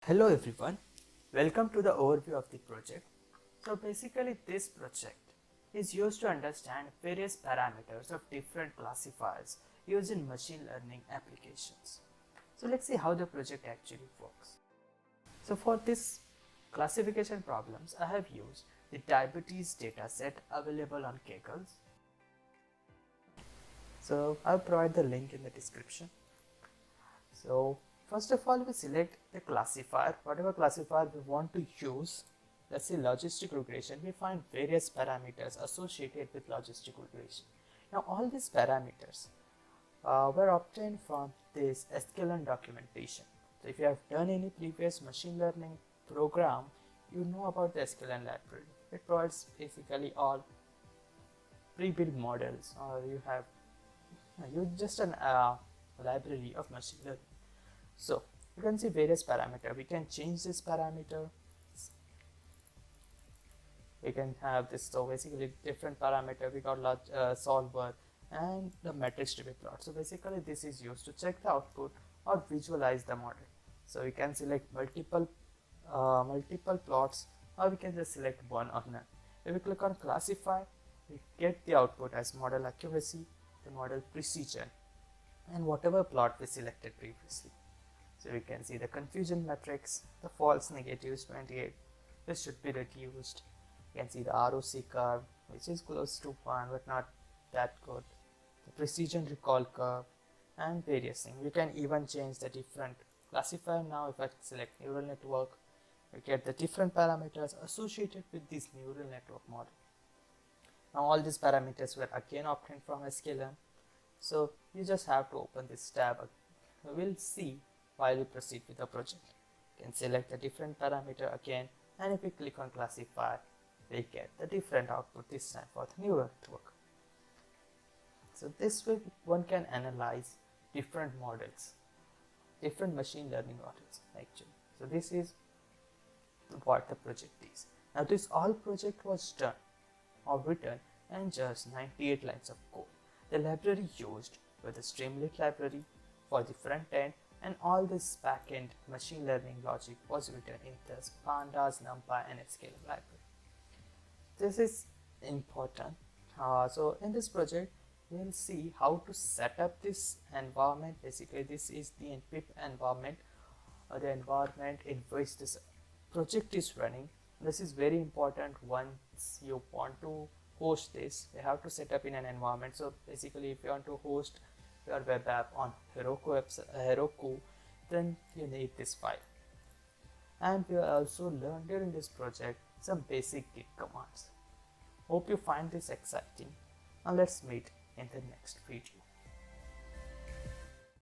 Hello everyone, welcome to the overview of the project. So basically this project is used to understand various parameters of different classifiers used in machine learning applications. So let's see how the project actually works. So for this classification problems, I have used the diabetes dataset available on Kaggle. So I'll provide the link in the description. So first of all, we select the classifier, whatever classifier we want to use. Let's say logistic regression. We find various parameters associated with logistic regression. Now all these parameters were obtained from this sklearn documentation. So if you have done any previous machine learning program, you know about the sklearn library. It provides basically all pre-built models, or you have just an library of machine learning. So you can see various parameters. We can change this parameter. We can have this. So basically different parameter. We got large solver and the matrix to be plot. So basically this is used to check the output or visualize the model. So we can select multiple plots, or we can just select one or none. If we click on classify, we get the output as model accuracy, the model precision, and whatever plot we selected previously. So we can see the confusion matrix, the false negatives 28, this should be reduced. You can see the ROC curve, which is close to 1 but not that good, the precision recall curve, and various things. You can even change the different classifier. Now if I select neural network, we get the different parameters associated with this neural network model. Now all these parameters were again obtained from sklearn. So you just have to open this tab. We'll see while we proceed with the project. You can select the different parameter again, and if we click on classify, we get the different output this time for the neural network. So this way one can analyze different models, different machine learning models actually. So this is what the project is. Now this all project was done or written in just 98 lines of code. The library used was the Streamlit library for the front end, and all this backend machine learning logic was written in the pandas, numpy, and sklearn library. This is important. So in this project, we will see how to set up this environment. Basically, this is the pip environment, or the environment in which this project is running. This is very important. Once you want to host this, you have to set up in an environment. So basically, if you want to host your web app on Heroku, then you need this file. And we also learned during this project some basic Git commands. Hope you find this exciting, and let's meet in the next video.